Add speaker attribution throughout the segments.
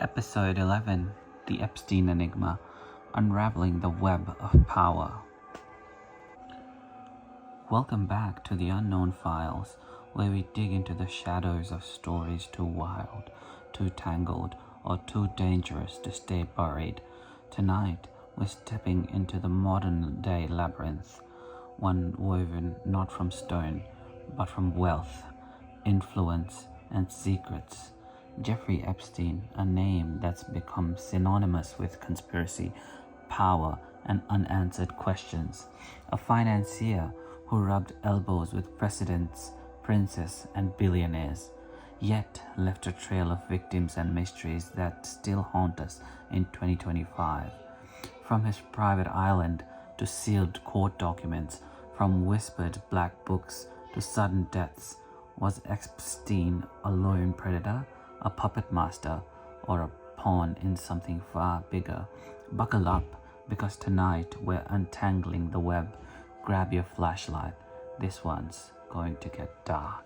Speaker 1: Episode 11, The Epstein Enigma, Unraveling the Web of Power. Welcome back to the Unknown Files, where we dig into the shadows of stories too wild, too tangled, or too dangerous to stay buried. Tonight, we're stepping into the modern-day labyrinth, one woven not from stone, but from wealth, influence, and secrets. Jeffrey Epstein, a name that's become synonymous with conspiracy, power, and unanswered questions. A financier who rubbed elbows with presidents, princes, and billionaires, yet left a trail of victims and mysteries that still haunt us in 2025. From his private island to sealed court documents, from whispered black books to sudden deaths, was Epstein a lone predator, a puppet master, or a pawn in something far bigger? Buckle up, because tonight we're untangling the web. Grab your flashlight. This one's going to get dark.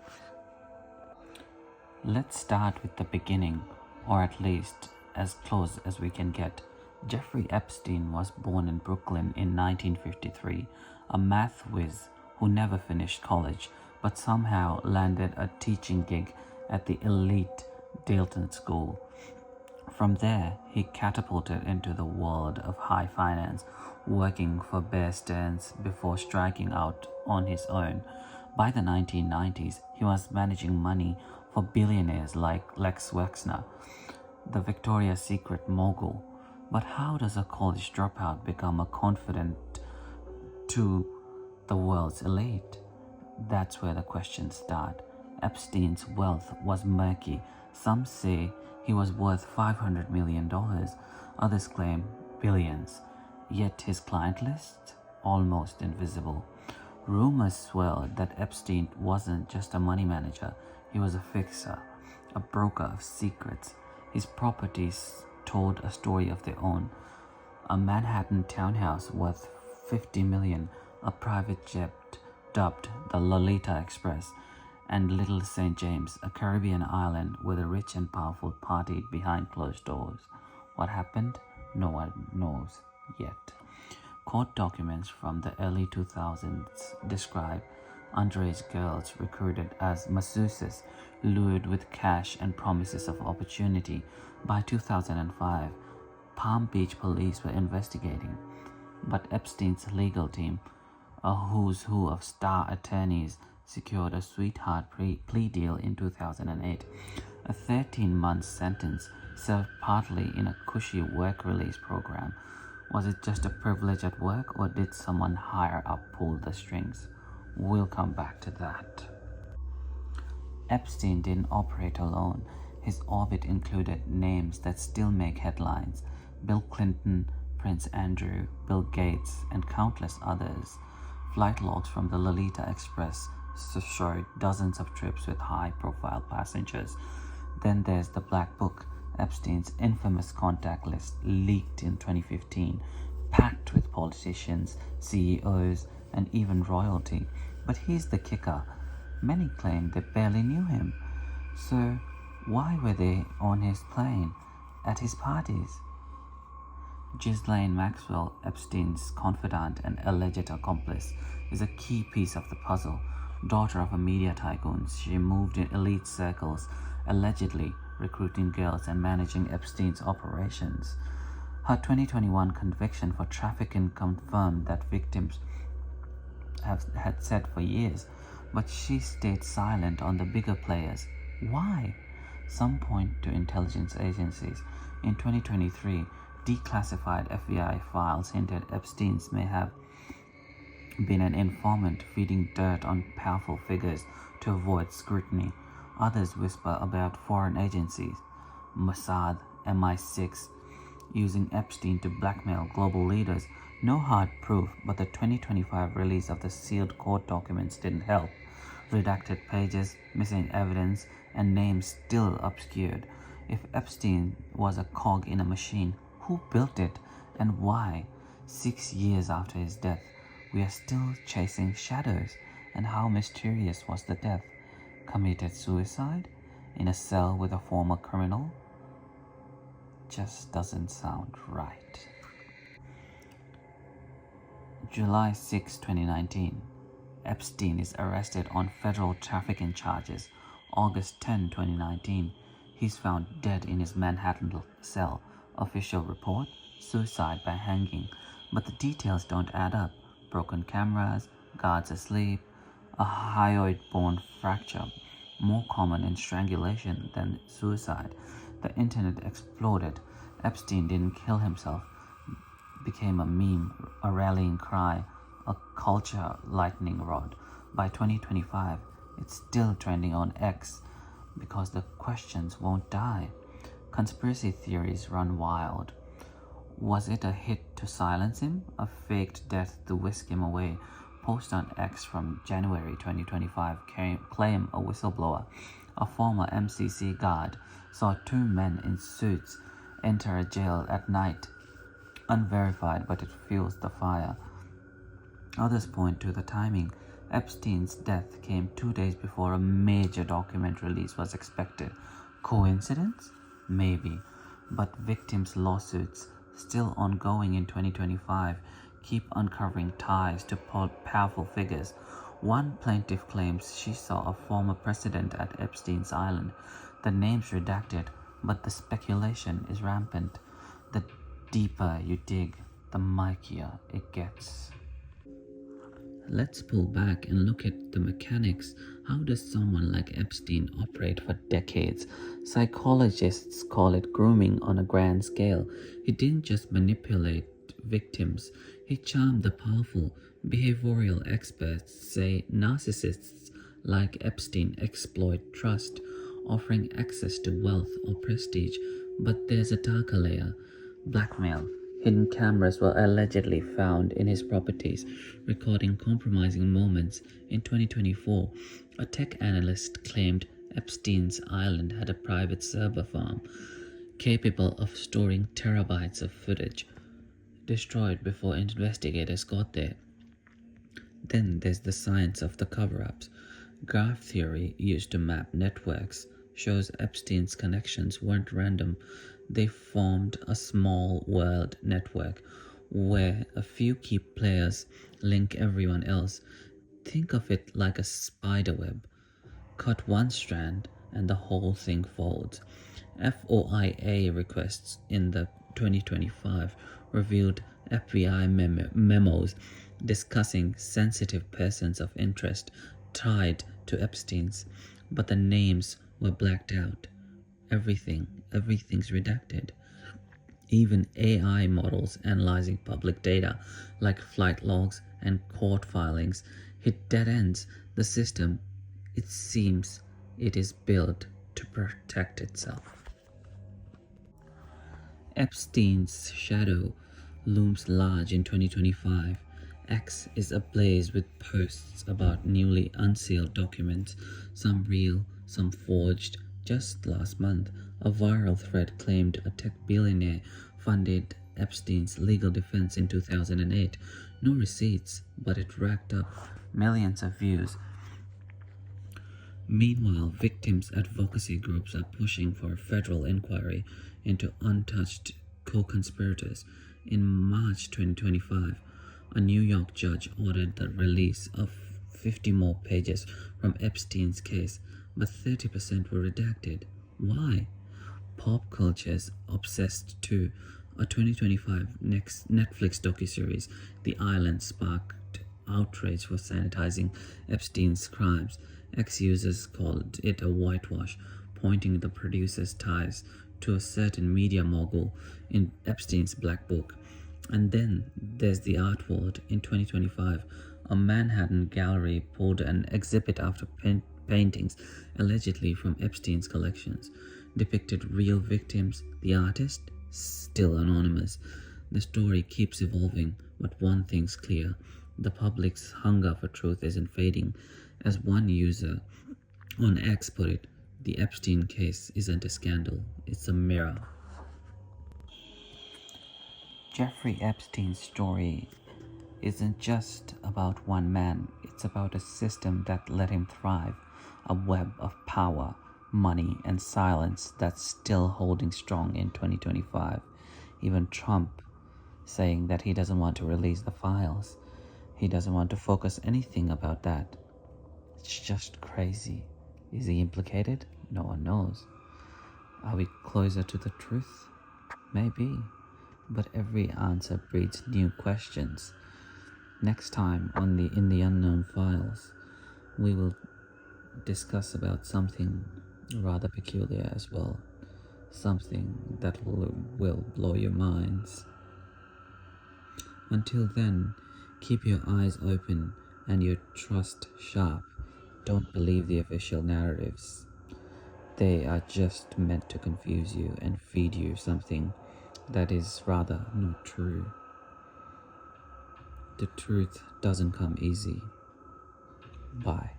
Speaker 1: Let's start with the beginning, or at least as close as we can get. Jeffrey Epstein was born in Brooklyn in 1953, a math whiz who never finished college, but somehow landed a teaching gig at the elite Dalton School. From there, he catapulted into the world of high finance, working for Bear Stearns before striking out on his own. By the 1990s, he was managing money for billionaires like Lex Wexner, the Victoria's Secret mogul. But how does a college dropout become a confidant to the world's elite? That's where the questions start. Epstein's wealth was murky. Some say he was worth $500 million. Others claim billions. Yet his client list? Almost invisible. Rumors swirled that Epstein wasn't just a money manager. He was a fixer, a broker of secrets. His properties told a story of their own. A Manhattan townhouse worth $50 million, a private jet dubbed the Lolita Express, and Little St. James, a Caribbean island where the rich and powerful partied behind closed doors. What happened? No one knows yet. Court documents from the early 2000s describe underage girls recruited as masseuses, lured with cash and promises of opportunity. By 2005, Palm Beach police were investigating, but Epstein's legal team, a who's who of star attorneys, secured a sweetheart plea deal in 2008, a 13-month sentence served partly in a cushy work release program. Was it just a privilege at work, or did someone higher up pull the strings? We'll come back to that. Epstein didn't operate alone. His orbit included names that still make headlines: Bill Clinton, Prince Andrew, Bill Gates, and countless others. Flight logs from the Lolita Express showed dozens of trips with high-profile passengers. Then there's the Black Book, Epstein's infamous contact list, leaked in 2015, packed with politicians, CEOs, and even royalty. But here's the kicker. Many claim they barely knew him. So why were they on his plane, at his parties? Ghislaine Maxwell, Epstein's confidant and alleged accomplice, is a key piece of the puzzle. Daughter of a media tycoon, she moved in elite circles, allegedly recruiting girls and managing Epstein's operations. Her 2021 conviction for trafficking confirmed that victims had said for years, but she stayed silent on the bigger players. Why? Some point to intelligence agencies. In 2023, declassified FBI files hinted Epstein may have been an informant feeding dirt on powerful figures to avoid scrutiny. Others whisper about foreign agencies, Mossad, MI6, using Epstein to blackmail global leaders. No hard proof, but the 2025 release of the sealed court documents didn't help. Redacted pages, missing evidence, and names still obscured. If Epstein was a cog in a machine, who built it and why? 6 years after his death, we are still chasing shadows. And how mysterious was the death? Committed suicide? In a cell with a former criminal? just doesn't sound right. July 6, 2019. Epstein is arrested on federal trafficking charges. August 10, 2019. He's found dead in his Manhattan cell. Official report: suicide by hanging. But the details don't add up. Broken cameras, guards asleep, a hyoid bone fracture, more common in strangulation than suicide. The internet exploded. Epstein didn't kill himself, became a meme, a rallying cry, a culture lightning rod. By 2025, it's still trending on X because the questions won't die. Conspiracy theories run wild. Was it a hit to silence him? A faked death to whisk him away? Post on X from January 2025 claim a whistleblower, a former MCC guard, saw two men in suits enter a jail at night. Unverified, but it fuels the fire. Others point to the timing. Epstein's death came 2 days before a major document release was expected. Coincidence? Maybe. But victims' lawsuits, still ongoing in 2025, keep uncovering ties to powerful figures. One plaintiff claims she saw a former president at Epstein's island. The name's redacted, but the speculation is rampant. The deeper you dig, the murkier it gets. Let's pull back and look at the mechanics. How does someone like Epstein operate for decades? Psychologists call it grooming on a grand scale. He didn't just manipulate victims, he charmed the powerful. Behavioral experts say narcissists like Epstein exploit trust, offering access to wealth or prestige. But there's a darker layer: blackmail. Hidden cameras were allegedly found in his properties, recording compromising moments. In 2024, a tech analyst claimed Epstein's island had a private server farm capable of storing terabytes of footage, destroyed before investigators got there. Then there's the science of the cover-ups. Graph theory, used to map networks, shows Epstein's connections weren't random. They formed a small world network where a few key players link everyone else. Think of it like a spider web. Cut one strand and the whole thing folds. FOIA requests in the 2025 revealed FBI memos discussing sensitive persons of interest tied to Epstein's, but the names were blacked out. Everything's redacted. Even AI models analyzing public data like flight logs and court filings hit dead ends. The system, it seems, it is built to protect itself. Epstein's shadow looms large in 2025. X is ablaze with posts about newly unsealed documents, some real, some forged. Just last month, a viral thread claimed a tech billionaire funded Epstein's legal defense in 2008. No receipts, but it racked up millions of views. Meanwhile, victims' advocacy groups are pushing for a federal inquiry into untouched co-conspirators. In March 2025, a New York judge ordered the release of 50 more pages from Epstein's case, but 30% were redacted. Why? Pop culture's obsessed too. A 2025 Netflix docuseries, The Island, sparked outrage for sanitizing Epstein's crimes. Ex-users called it a whitewash, pointing the producer's ties to a certain media mogul in Epstein's Black Book. And then there's the art world. In 2025, a Manhattan gallery pulled an exhibit after paintings allegedly from Epstein's collections, depicted real victims. The artist, still anonymous. The story keeps evolving, but one thing's clear: the public's hunger for truth isn't fading. As one user on X put it, the Epstein case isn't a scandal, it's a mirror. Jeffrey Epstein's story isn't just about one man, it's about a system that let him thrive, a web of power, money, and silence that's still holding strong in 2025. Even Trump saying that he doesn't want to release the files. He doesn't want to focus anything about that. It's just crazy. Is he implicated? No one knows. Are we closer to the truth? Maybe. But every answer breeds new questions. Next time on the In the Unknown Files, we will discuss about something rather peculiar as well. Something that will blow your minds. Until then, keep your eyes open and your trust sharp. Don't believe the official narratives. They are just meant to confuse you and feed you something that is rather not true. The truth doesn't come easy. Bye.